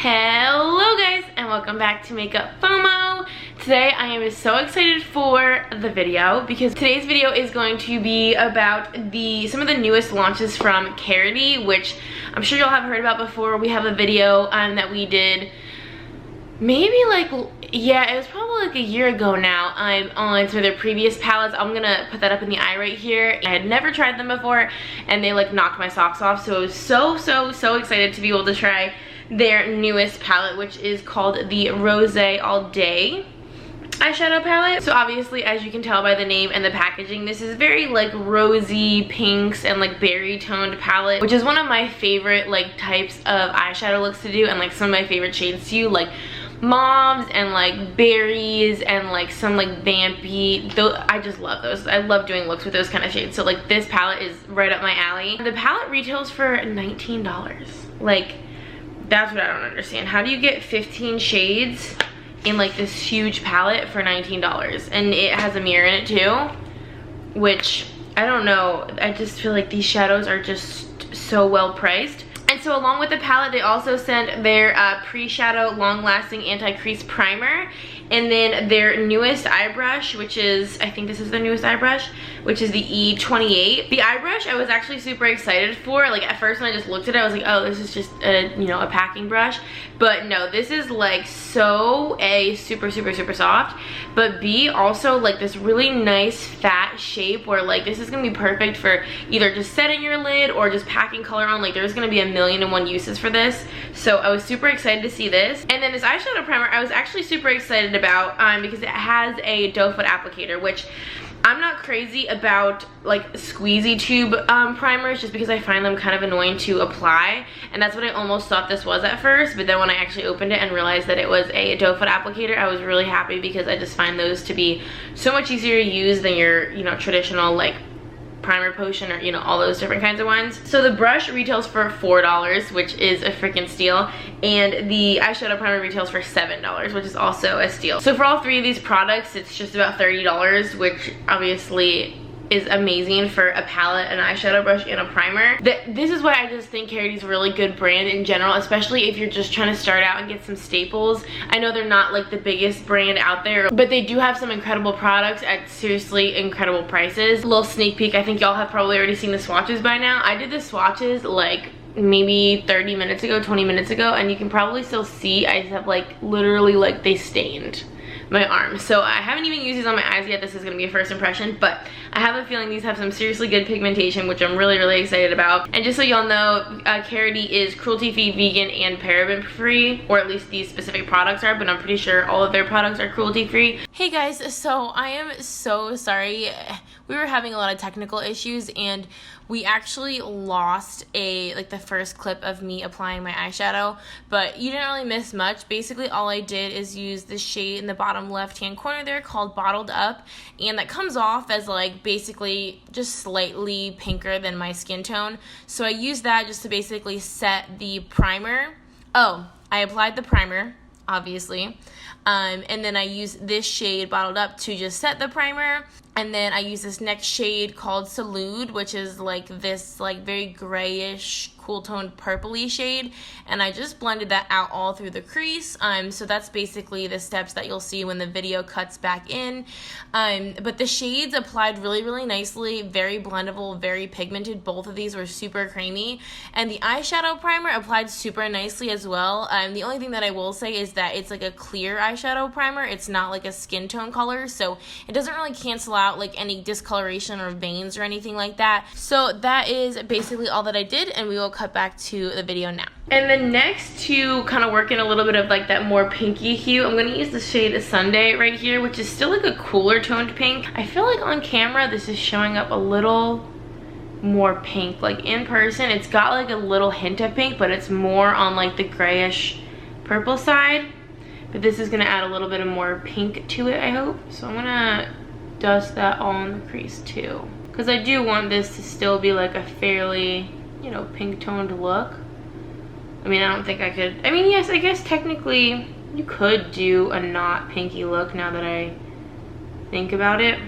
Hello guys and welcome back to Makeup FOMO. Today I am so excited for the video because today's video is going to be about some of the newest launches from Karity, which I'm sure y'all have heard about before. We have a video that we did maybe it was probably like a year ago now on some of their previous palettes. I'm gonna put that up in the eye right here. I had never tried them before and they like knocked my socks off, so I was so excited to be able to try their newest palette, which is called the Rosé All Day eyeshadow palette. So obviously, as you can tell by the name and the packaging, this is very like rosy pinks and like berry toned palette, which is one of my favorite like types of eyeshadow looks to do, and like some of my favorite shades to like mauves and like berries and like some like vampy. I just love those. I love doing looks with those kind of shades. So like this palette is right up my alley. The palette retails for $19. Like, that's what I don't understand. How do you get 15 shades in like this huge palette for $19? And it has a mirror in it too, which I don't know. I just feel like these shadows are just so well priced. And so along with the palette, they also sent their pre-shadow long-lasting anti-crease primer, and then their newest eye brush, which is, I think this is their newest eye brush, which is the E28. The eye brush I was actually super excited for. Like at first when I just looked at it, I was like, oh, this is just a, a packing brush. But no, this is like so A, super soft, but B, also like this really nice fat shape where like this is gonna be perfect for either just setting your lid or just packing color on. Like there's gonna be a million and one uses for this. So I was super excited to see this. And then this eyeshadow primer I was actually super excited about because it has a doe foot applicator, which I'm not crazy about like squeezy tube primers, just because I find them kind of annoying to apply, and that's what I almost thought this was at first. But then when I actually opened it and realized that it was a doe foot applicator, I was really happy, because I just find those to be so much easier to use than your traditional like primer potion or all those different kinds of ones. So the brush retails for $4, which is a freaking steal, and the eyeshadow primer retails for $7, which is also a steal. So for all three of these products, it's just about $30, which obviously is amazing for a palette, an eyeshadow brush, and a primer. This is why I just think Karity's a really good brand in general, especially if you're just trying to start out and get some staples. I know they're not like the biggest brand out there, but they do have some incredible products at seriously incredible prices. A little sneak peek, I think y'all have probably already seen the swatches by now. I did the swatches like maybe 30 minutes ago, 20 minutes ago, and you can probably still see I have like literally like they stained my arm. So I haven't even used these on my eyes yet. This is gonna be a first impression, but I have a feeling these have some seriously good pigmentation, which I'm really excited about. And just so y'all know, Karity is cruelty-free, vegan, and paraben-free, or at least these specific products are, but I'm pretty sure all of their products are cruelty-free. Hey guys, so I am so sorry. We were having a lot of technical issues, and we actually lost the first clip of me applying my eyeshadow, but you didn't really miss much. Basically all I did is use this shade in the bottom left hand corner there called Bottled Up, and that comes off as like basically just slightly pinker than my skin tone. So I used that just to basically set the primer. Oh, I applied the primer, obviously, and then I used this shade Bottled Up to just set the primer. And then I use this next shade called Salute, which is like this like very grayish, cool toned purpley shade, and I just blended that out all through the crease. So that's basically the steps that you'll see when the video cuts back in. But the shades applied really nicely, very blendable, very pigmented. Both of these were super creamy, and the eyeshadow primer applied super nicely as well. The only thing that I will say is that it's like a clear eyeshadow primer. It's not like a skin tone color, so it doesn't really cancel out like any discoloration or veins or anything like that. So that is basically all that I did, and we will cut back to the video now. And then next, to kind of work in a little bit of like that more pinky hue, I'm going to use the shade Sunday right here, which is still like a cooler toned pink. I feel like on camera this is showing up a little more pink. Like in person it's got like a little hint of pink, but it's more on like the grayish purple side. But this is going to add a little bit of more pink to it, I hope. So I'm going to dust that all in the crease too, because I do want this to still be like a fairly pink toned look. I mean, I don't think I could, I mean, yes, I guess technically you could do a not pinky look now that I think about it,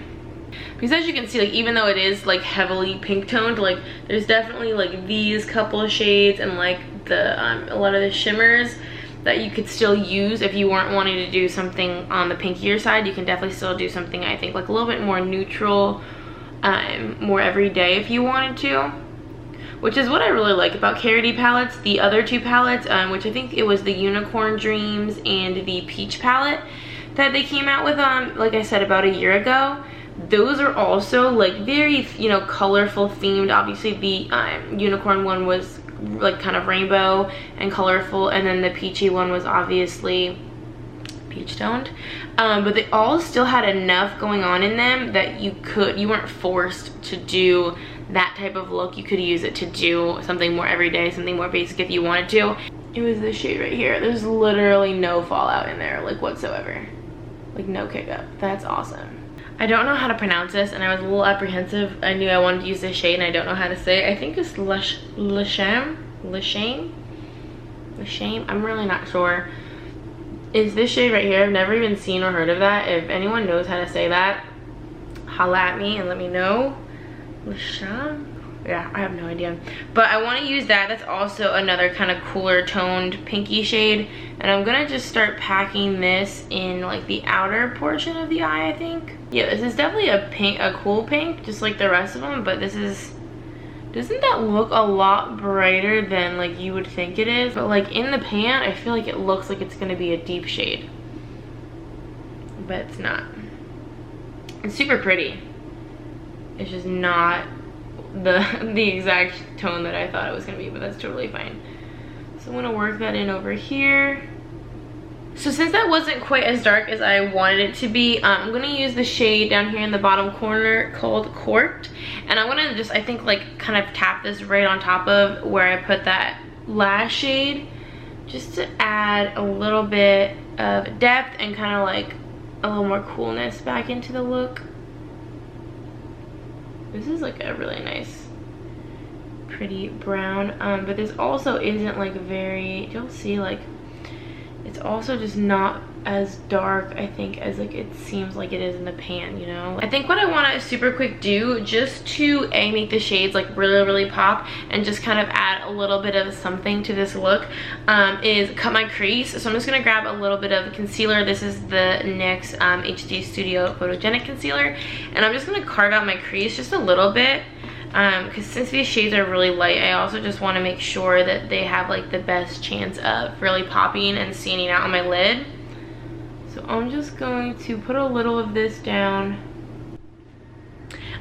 because as you can see, like even though it is like heavily pink toned, like there's definitely like these couple of shades and like the a lot of the shimmers that you could still use if you weren't wanting to do something on the pinkier side. You can definitely still do something, I think, like a little bit more neutral, more everyday if you wanted to, which is what I really like about Karity palettes. The other two palettes, which I think it was the Unicorn Dreams and the Peach palette that they came out with, like I said, about a year ago. Those are also like very, you know, colorful themed. Obviously the unicorn one was like kind of rainbow and colorful, and then the peachy one was obviously peach toned, but they all still had enough going on in them that you weren't forced to do that type of look. You could use it to do something more everyday, something more basic if you wanted to. It was this shade right here. There's literally no fallout in there, like, whatsoever. Like, no kick up. That's awesome. I don't know how to pronounce this, and I was a little apprehensive. I knew I wanted to use this shade, and I don't know how to say it. I think it's Leshame? I'm really not sure. Is this shade right here. I've never even seen or heard of that. If anyone knows how to say that, holla at me and let me know. Leshame? Yeah, I have no idea. But I want to use that. That's also another kind of cooler toned pinky shade. And I'm going to just start packing this in like the outer portion of the eye, I think. Yeah, this is definitely a pink, a cool pink, just like the rest of them. But this is, doesn't that look a lot brighter than like you would think it is? But like in the pan, I feel like it looks like it's going to be a deep shade. But it's not. It's super pretty. It's just not the exact tone that I thought it was gonna be, but that's totally fine. So I'm gonna work that in over here. So since that wasn't quite as dark as I wanted it to be, I'm gonna use the shade down here in the bottom corner called Court, and I'm gonna just, I think, like kind of tap this right on top of where I put that last shade, just to add a little bit of depth and kind of like a little more coolness back into the look. This is like a really nice, pretty brown, but this also isn't like very, you'll see, like, it's also just not as dark, I think, as like it seems like it is in the pan, you know? I think what I want to super quick do, just to make the shades like really pop and just kind of add a little bit of something to this look, is cut my crease. So I'm just going to grab a little bit of concealer. This is the NYX HD Studio Photogenic Concealer, and I'm just going to carve out my crease just a little bit. Because since these shades are really light, I also just want to make sure that they have like the best chance of really popping and standing out on my lid. So I'm just going to put a little of this down.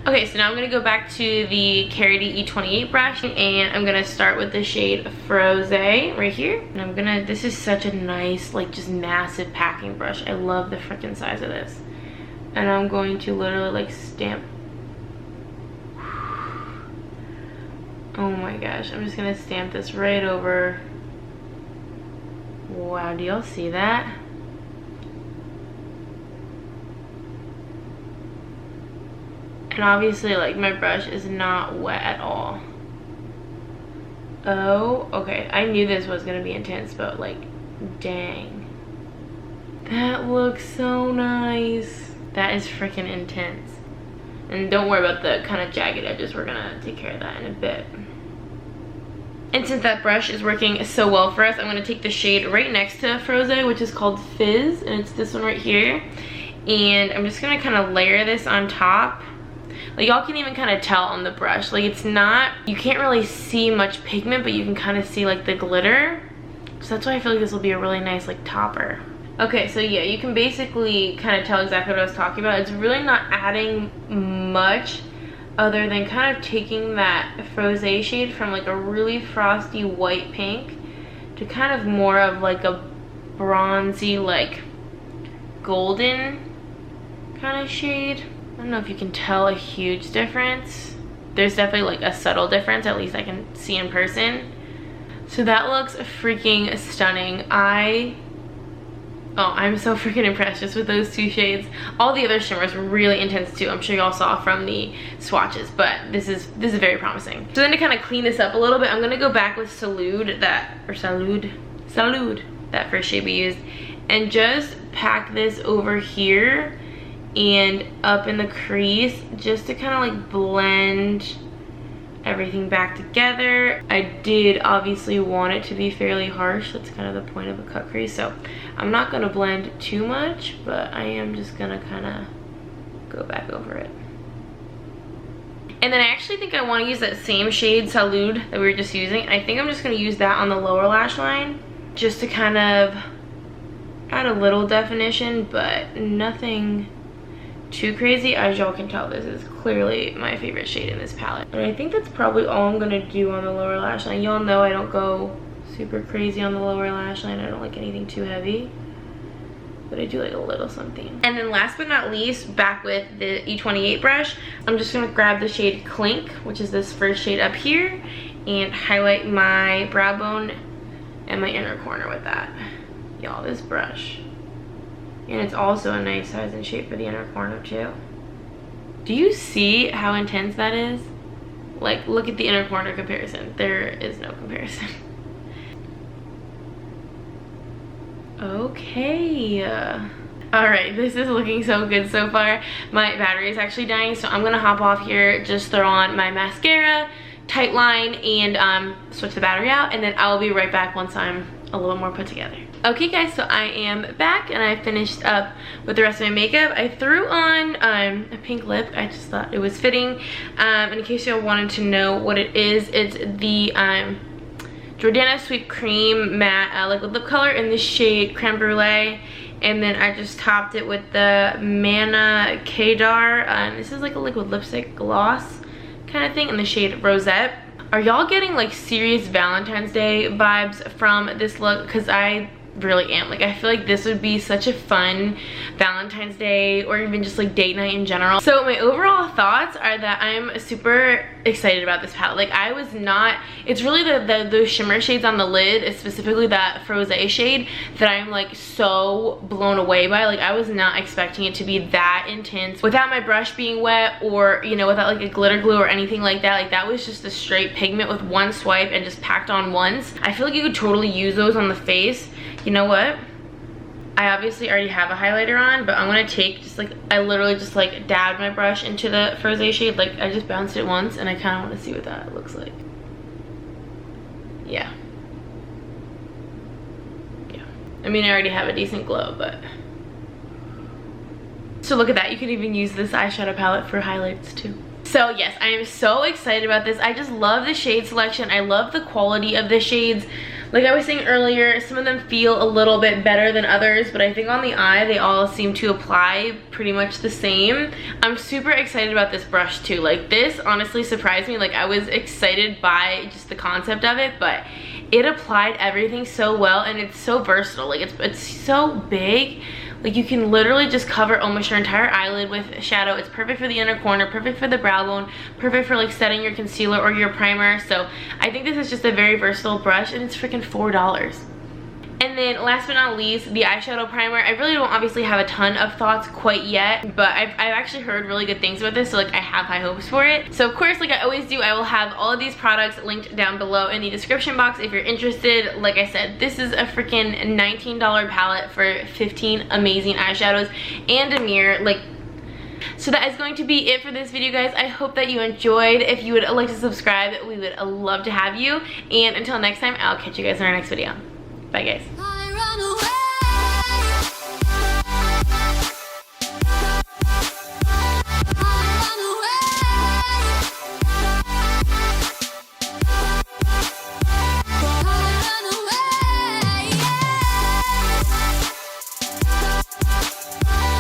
Okay, so now I'm going to go back to the Karity E28 brush, and I'm going to start with the shade Rosé right here. And I'm going to, this is such a nice, like, just massive packing brush. I love the freaking size of this. And I'm going to literally like stamp. Oh my gosh, I'm just gonna stamp this right over. Wow, do y'all see that? And obviously, like, my brush is not wet at all. Oh, okay, I knew this was gonna be intense, but like, dang. That looks so nice. That is freaking intense. And don't worry about the kind of jagged edges, we're gonna take care of that in a bit. And since that brush is working so well for us, I'm gonna take the shade right next to Rosé, which is called Fizz, and it's this one right here. And I'm just gonna kind of layer this on top. Like, y'all can even kind of tell on the brush, like, it's not, you can't really see much pigment, but you can kind of see like the glitter. So that's why I feel like this will be a really nice like topper. Okay, so yeah, you can basically kind of tell exactly what I was talking about. It's really not adding much other than kind of taking that Rosé shade from like a really frosty white pink to kind of more of like a bronzy, like golden kind of shade. I don't know if you can tell a huge difference. There's definitely like a subtle difference, at least I can see in person. So that looks freaking stunning. I'm so freaking impressed just with those two shades. All the other shimmers were really intense too. I'm sure y'all saw from the swatches, but this is very promising. So then to kind of clean this up a little bit, I'm gonna go back with Salud, that first shade we used, and just pack this over here and up in the crease, just to kind of like blend everything back together. I did obviously want it to be fairly harsh. That's kind of the point of a cut crease. So I'm not going to blend too much, but I am just going to kind of go back over it. And then I actually think I want to use that same shade Salud that we were just using. I think I'm just going to use that on the lower lash line just to kind of add a little definition, but nothing too crazy. As y'all can tell, this is clearly my favorite shade in this palette. And I think that's probably all I'm going to do on the lower lash line. Y'all know I don't go super crazy on the lower lash line. I don't like anything too heavy, but I do like a little something. And then last but not least, back with the E28 brush, I'm just gonna grab the shade Clink, which is this first shade up here, and highlight my brow bone and my inner corner with that. Y'all, this brush. And it's also a nice size and shape for the inner corner too. Do you see how intense that is? Like, look at the inner corner comparison. There is no comparison. Okay. Alright, this is looking so good so far. My battery is actually dying, so I'm gonna hop off here, just throw on my mascara, tight line, and switch the battery out, and then I'll be right back once I'm a little more put together. Okay guys, so I am back and I finished up with the rest of my makeup. I threw on a pink lip. I just thought it was fitting. And in case y'all wanted to know what it is, it's the Jordana Sweet Cream Matte Liquid Lip Color in the shade Creme Brulee. And then I just topped it with the Manna Kedar. This is like a liquid lipstick gloss kind of thing in the shade Rosé. Are y'all getting like serious Valentine's Day vibes from this look? Because I really am. Like, I feel like this would be such a fun Valentine's Day or even just like date night in general. So my overall thoughts are that I'm super excited about this palette. Like, I was not, it's really those shimmer shades on the lid, specifically that Rosé shade, that I'm like so blown away by. Like, I was not expecting it to be that intense without my brush being wet, or, you know, without like a glitter glue or anything like that. Like, that was just a straight pigment with one swipe and just packed on once. I feel like you could totally use those on the face. You know what? I obviously already have a highlighter on, but I'm gonna take just like, I literally just like dabbed my brush into the Rosé shade. Like, I just bounced it once and I kind of want to see what that looks like. Yeah. I mean, I already have a decent glow, but. So look at that. You could even use this eyeshadow palette for highlights too. So yes, I am so excited about this. I just love the shade selection. I love the quality of the shades. Like I was saying earlier, some of them feel a little bit better than others, but I think on the eye, they all seem to apply pretty much the same. I'm super excited about this brush too. Like, this honestly surprised me. Like, I was excited by just the concept of it, but it applied everything so well, and it's so versatile. Like, it's so big. Like, you can literally just cover almost your entire eyelid with shadow. It's perfect for the inner corner, perfect for the brow bone, perfect for like setting your concealer or your primer. So I think this is just a very versatile brush, and it's freaking $4. And then last but not least, the eyeshadow primer. I really don't obviously have a ton of thoughts quite yet, but I've actually heard really good things about this, so like I have high hopes for it. So of course, like I always do, I will have all of these products linked down below in the description box if you're interested. Like I said, this is a freaking $19 palette for 15 amazing eyeshadows and a mirror. Like, so that is going to be it for this video, guys. I hope that you enjoyed. If you would like to subscribe, we would love to have you. And until next time, I'll catch you guys in our next video. Bye, guys.